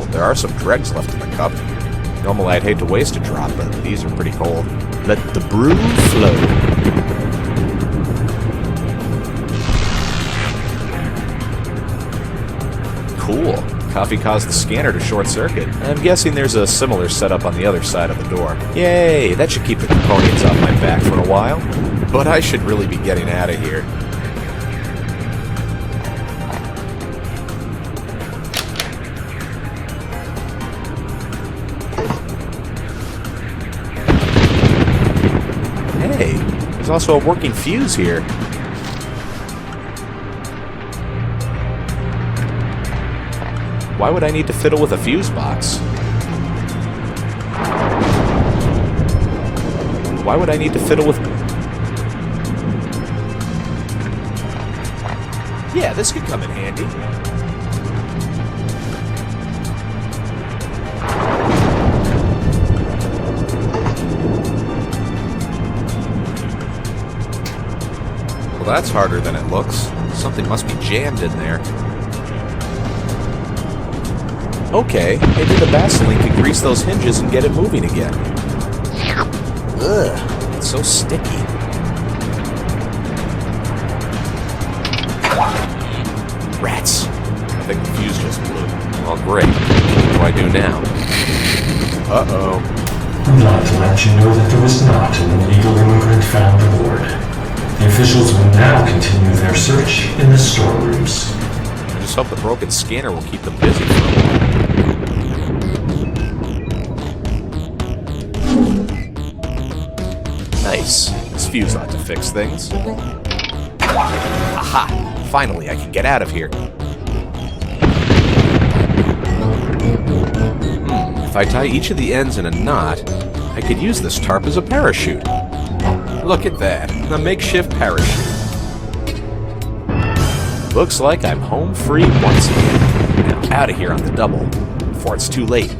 but there are some dregs left in the cup. Normally I'd hate to waste a drop, but these are pretty cold. Let the brew flow. Cool. Coffee caused the scanner to short circuit. I'm guessing there's a similar setup on the other side of the door. Yay, that should keep the components off my back for a while. But I should really be getting out of here. Hey, there's also a working fuse here. Why would I need to fiddle with a fuse box? Why would I need to fiddle with... Yeah, this could come in handy. Well, that's harder than it looks. Something must be jammed in there. Okay, maybe the Vaseline can grease those hinges and get it moving again. Ugh, it's so sticky. Rats. I think the fuse just blew. Oh, great. What do I do now? Uh-oh. Not to let you know that there was not an illegal immigrant found aboard. The officials will now continue their search in the storerooms. I just hope the broken scanner will keep them busy for a while. Nice. This fuse ought to fix things. Aha! Finally, I can get out of here. If I tie each of the ends in a knot, I could use this tarp as a parachute. Look at that, a makeshift parachute. Looks like I'm home free once again. Now out of here on the double, before it's too late.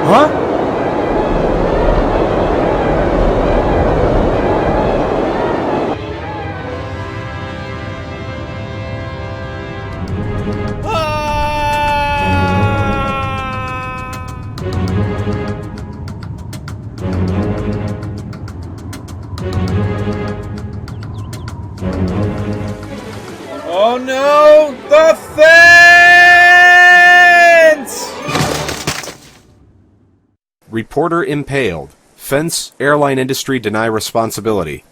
Huh? Oh no! The fence! Reporter impaled. Fence, airline industry deny responsibility.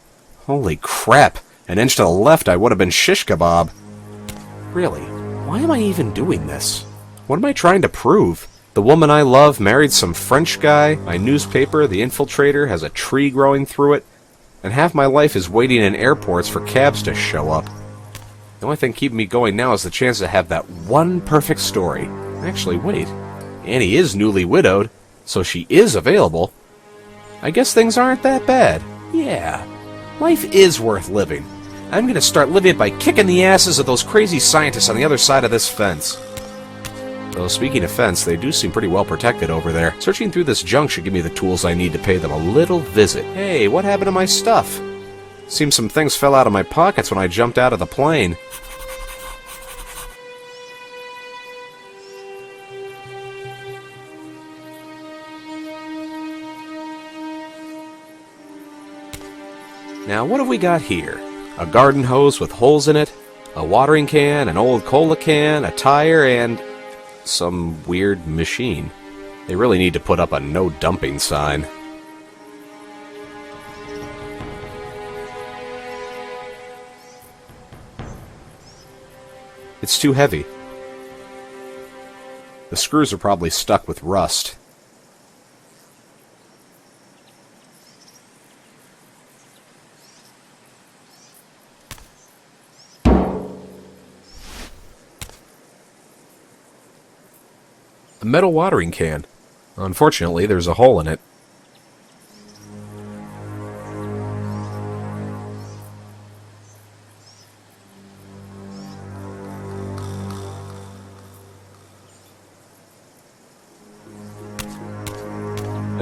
Holy crap. An inch to the left I would have been shish kebab. Really, why am I even doing this? What am I trying to prove? The woman I love married some French guy, my newspaper, The Infiltrator, has a tree growing through it, and half my life is waiting in airports for cabs to show up. The only thing keeping me going now is the chance to have that one perfect story. Actually, wait. Annie is newly widowed, so she is available. I guess things aren't that bad. Yeah, life is worth living. I'm gonna start living it by kicking the asses of those crazy scientists on the other side of this fence. Though speaking of fence, they do seem pretty well protected over there. Searching through this junk should give me the tools I need to pay them a little visit. Hey, what happened to my stuff? Seems some things fell out of my pockets when I jumped out of the plane. Now, what have we got here? A garden hose with holes in it, a watering can, an old cola can, a tire, and some weird machine. They really need to put up a no dumping sign. It's too heavy. The screws are probably stuck with rust. A metal watering can. Unfortunately, there's a hole in it.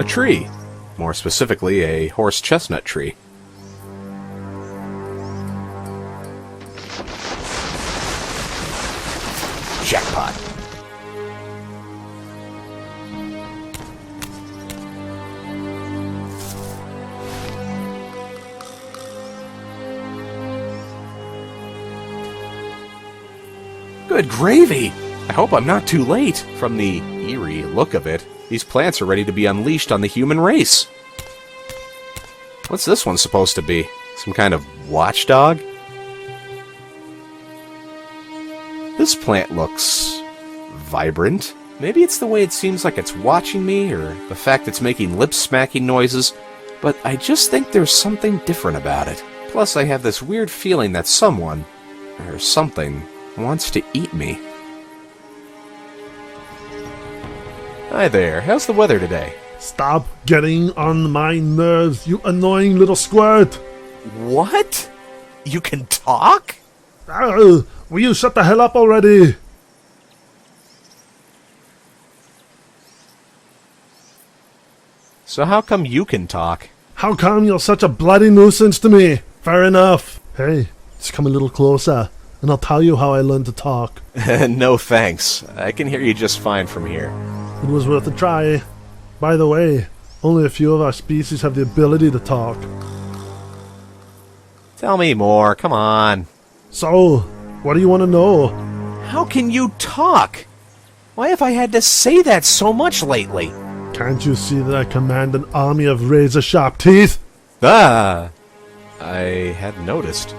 A tree. More specifically, a horse chestnut tree. Jackpot. Good gravy! I hope I'm not too late. From the eerie look of it, these plants are ready to be unleashed on the human race. What's this one supposed to be? Some kind of watchdog? This plant looks vibrant. Maybe it's the way it seems like it's watching me, or the fact it's making lip-smacking noises, but I just think there's something different about it. Plus, I have this weird feeling that someone, or something, wants to eat me. Hi there, how's the weather today? Stop getting on my nerves, you annoying little squirt! What? You can talk? Will you shut the hell up already? So how come you can talk? How come you're such a bloody nuisance to me? Fair enough. Hey, just come a little closer, and I'll tell you how I learned to talk. No thanks. I can hear you just fine from here. It was worth a try. By the way, only a few of our species have the ability to talk. Tell me more, come on. So, what do you want to know? How can you talk? Why have I had to say that so much lately? Can't you see that I command an army of razor-sharp teeth? Ah, I hadn't noticed.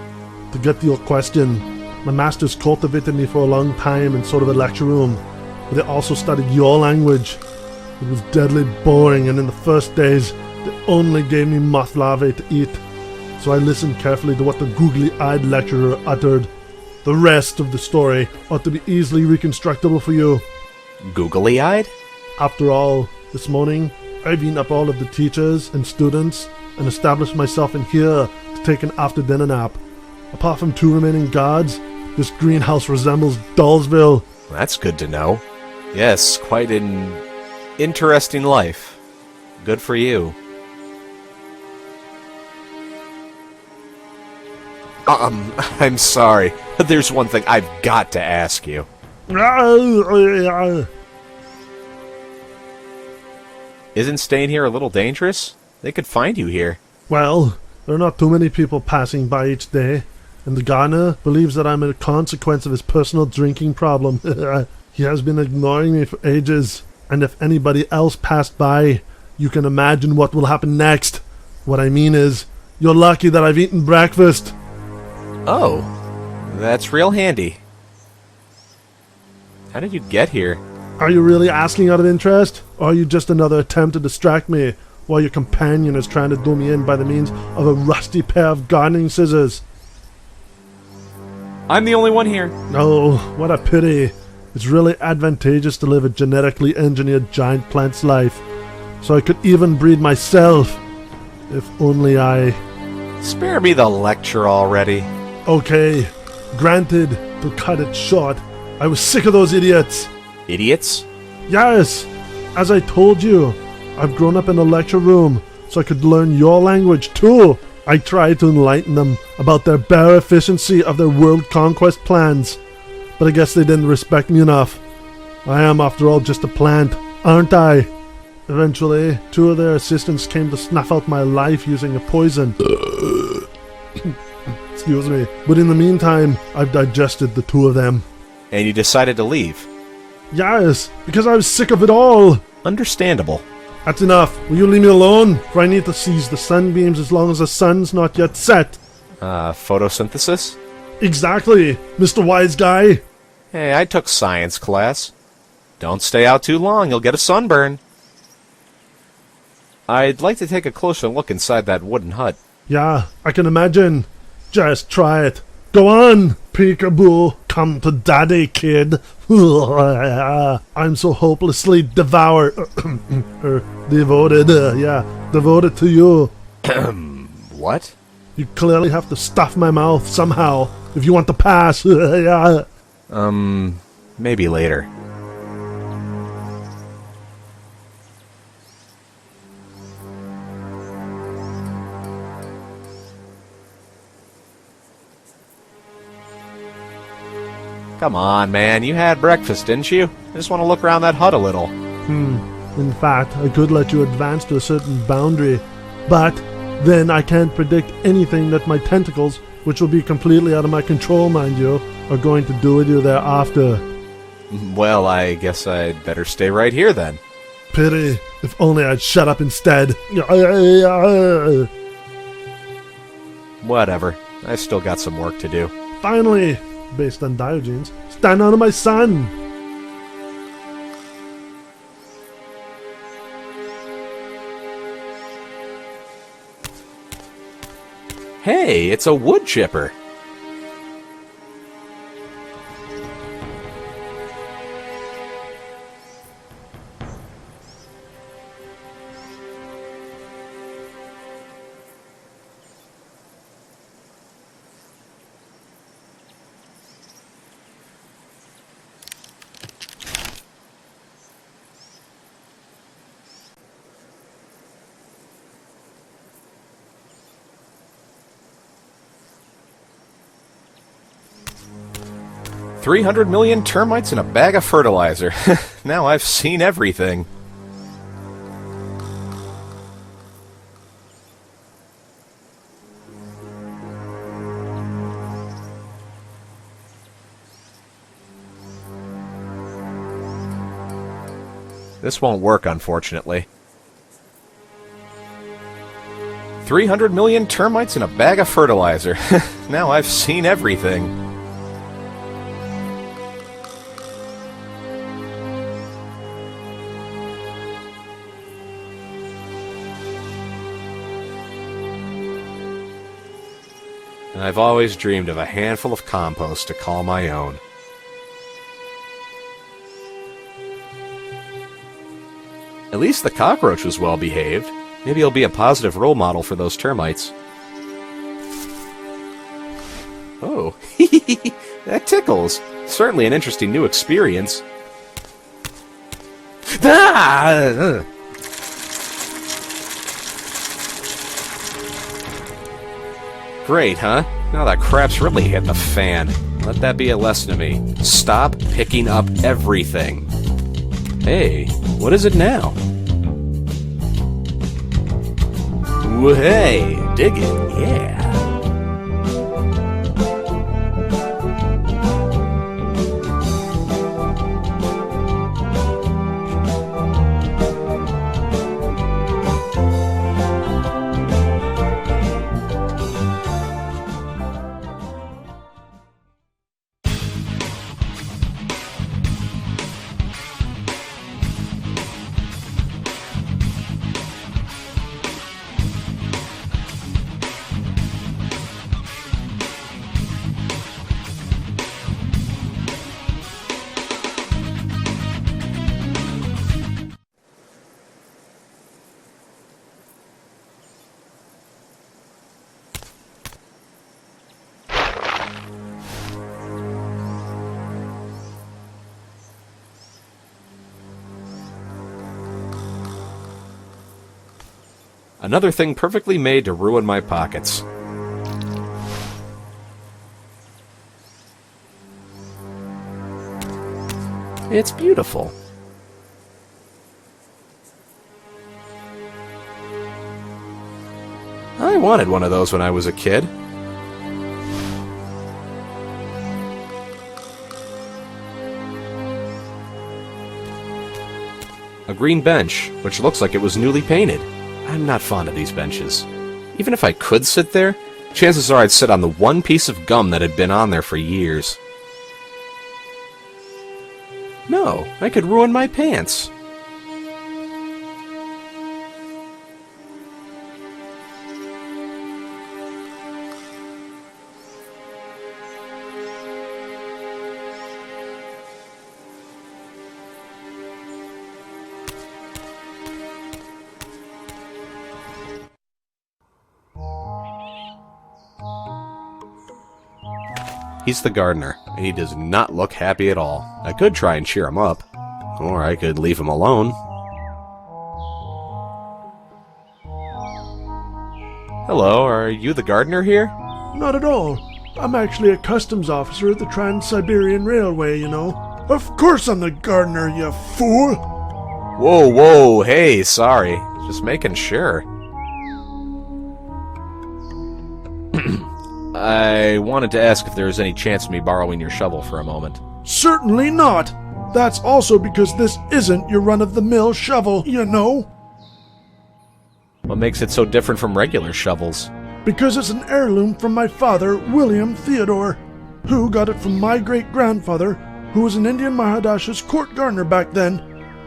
To get to your question, my masters cultivated me for a long time in sort of a lecture room, but they also studied your language. It was deadly boring, and in the first days, they only gave me moth larvae to eat. So I listened carefully to what the googly-eyed lecturer uttered. The rest of the story ought to be easily reconstructible for you. Googly-eyed? After all, this morning, I've eaten up all of the teachers and students and established myself in here to take an after-dinner nap. Apart from 2 remaining guards, this greenhouse resembles Dullsville. That's good to know. Yes, quite an interesting life. Good for you. I'm sorry. There's one thing I've got to ask you. Isn't staying here a little dangerous? They could find you here. Well, there are not too many people passing by each day, and the gardener believes that I'm a consequence of his personal drinking problem. He has been ignoring me for ages, and if anybody else passed by, you can imagine what will happen next. What I mean is, you're lucky that I've eaten breakfast. Oh, that's real handy. How did you get here? Are you really asking out of interest, or are you just another attempt to distract me while your companion is trying to do me in by the means of a rusty pair of gardening scissors? I'm the only one here. Oh, what a pity. It's really advantageous to live a genetically engineered giant plant's life, so I could even breed myself. If only I... Spare me the lecture already. Okay, granted, to cut it short, I was sick of those idiots. Idiots? Yes, as I told you, I've grown up in a lecture room, so I could learn your language too. I tried to enlighten them about their bare efficiency of their world conquest plans, but I guess they didn't respect me enough. I am, after all, just a plant, aren't I? Eventually, 2 of their assistants came to snuff out my life using a poison. Excuse me. But in the meantime, I've digested the 2 of them. And you decided to leave. Yes, because I was sick of it all. Understandable. That's enough. Will you leave me alone? For I need to seize the sunbeams as long as the sun's not yet set. Photosynthesis? Exactly, Mr. Wise Guy. Hey, I took science class. Don't stay out too long, you'll get a sunburn. I'd like to take a closer look inside that wooden hut. Yeah, I can imagine. Just try it. Go on, peekaboo. Come to daddy, kid. I'm so hopelessly devoted. Devoted to you. What? You clearly have to stuff my mouth somehow if you want to pass. Maybe later. Come on, man. You had breakfast, didn't you? I just want to look around that hut a little. In fact, I could let you advance to a certain boundary, but then I can't predict anything that my tentacles, which will be completely out of my control, mind you, are going to do with you thereafter. Well, I guess I'd better stay right here then. Pity. If only I'd shut up instead. Whatever. I still got some work to do. Finally, based on Diogenes, stand out of my sun! Hey, it's a wood chipper. $300 million termites in a bag of fertilizer. Now I've seen everything. This won't work, unfortunately. 300 million termites in a bag of fertilizer. Now I've seen everything. I've always dreamed of a handful of compost to call my own. At least the cockroach was well behaved. Maybe he'll be a positive role model for those termites. Oh, that tickles. Certainly an interesting new experience. Ah! Great, huh? Now that crap's really hit the fan. Let that be a lesson to me. Stop picking up everything. Hey, what is it now? Hey, dig it, yeah. Another thing perfectly made to ruin my pockets. It's beautiful. I wanted one of those when I was a kid. A green bench, which looks like it was newly painted. I'm not fond of these benches. Even if I could sit there, chances are I'd sit on the one piece of gum that had been on there for years. No, I could ruin my pants. He's the gardener, and he does not look happy at all. I could try and cheer him up, or I could leave him alone. Hello, are you the gardener here? Not at all. I'm actually a customs officer at the Trans-Siberian Railway, you know. Of course I'm the gardener, you fool! Whoa, hey, sorry. Just making sure. I wanted to ask if there was any chance of me borrowing your shovel for a moment. Certainly not! That's also because this isn't your run-of-the-mill shovel, you know. What makes it so different from regular shovels? Because it's an heirloom from my father, William Theodore, who got it from my great-grandfather, who was an Indian Mahadasha's court gardener back then.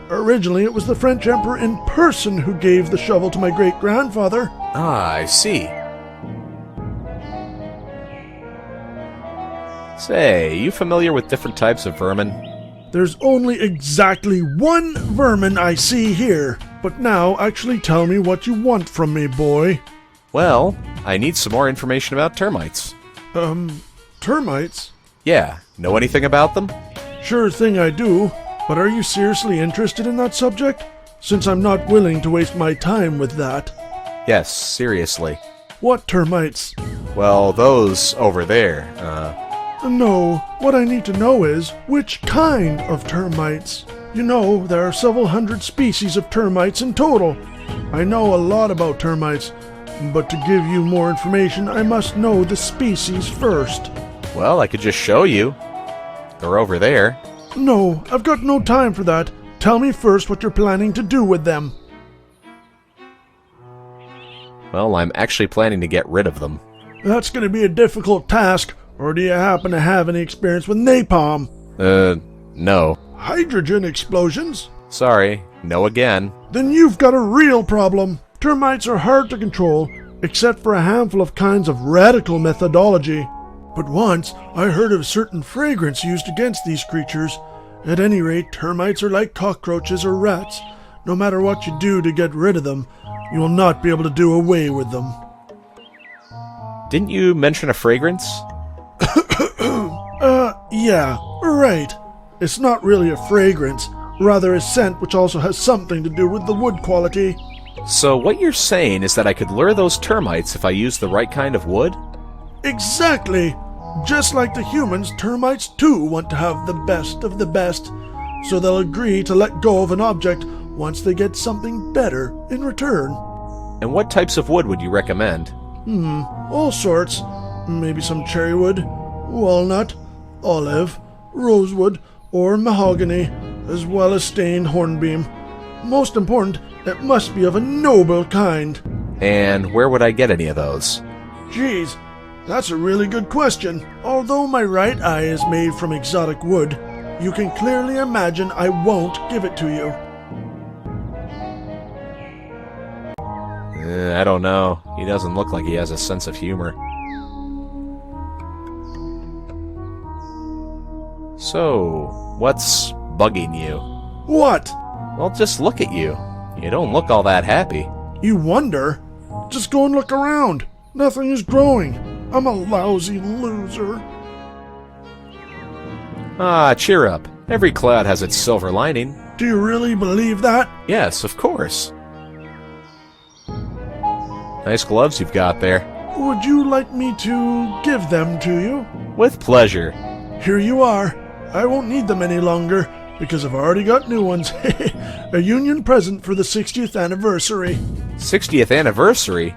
Originally, it was the French emperor in person who gave the shovel to my great-grandfather. Ah, I see. Say, you familiar with different types of vermin? There's only exactly one vermin I see here. But now, actually tell me what you want from me, boy. Well, I need some more information about termites. Termites? Yeah, know anything about them? Sure thing I do. But are you seriously interested in that subject? Since I'm not willing to waste my time with that. Yes, seriously. What termites? Well, those over there, No, what I need to know is, which kind of termites? You know, there are several hundred species of termites in total. I know a lot about termites, but to give you more information, I must know the species first. Well, I could just show you. They're over there. No, I've got no time for that. Tell me first what you're planning to do with them. Well, I'm actually planning to get rid of them. That's going to be a difficult task, or do you happen to have any experience with napalm? No. Hydrogen explosions? Sorry, no again. Then you've got a real problem. Termites are hard to control, except for a handful of kinds of radical methodology. But once, I heard of a certain fragrance used against these creatures. At any rate, termites are like cockroaches or rats. No matter what you do to get rid of them, you will not be able to do away with them. Didn't you mention a fragrance? Yeah, right. It's not really a fragrance, rather a scent which also has something to do with the wood quality. So what you're saying is that I could lure those termites if I use the right kind of wood? Exactly! Just like the humans, termites too want to have the best of the best, so they'll agree to let go of an object once they get something better in return. And what types of wood would you recommend? All sorts. Maybe some cherry wood, walnut, olive, rosewood, or mahogany, as well as stained hornbeam. Most important, it must be of a noble kind. And where would I get any of those? Geez, that's a really good question. Although my right eye is made from exotic wood, you can clearly imagine I won't give it to you. I don't know. He doesn't look like he has a sense of humor. So, what's bugging you? What? Well, just look at you. You don't look all that happy. You wonder? Just go and look around. Nothing is growing. I'm a lousy loser. Ah, cheer up. Every cloud has its silver lining. Do you really believe that? Yes, of course. Nice gloves you've got there. Would you like me to give them to you? With pleasure. Here you are. I won't need them any longer, because I've already got new ones. A union present for the 60th anniversary. 60th anniversary?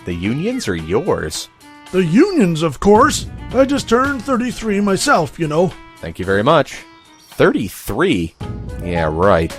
The unions are yours. The unions, of course. I just turned 33 myself, you know. Thank you very much. 33? Yeah, right.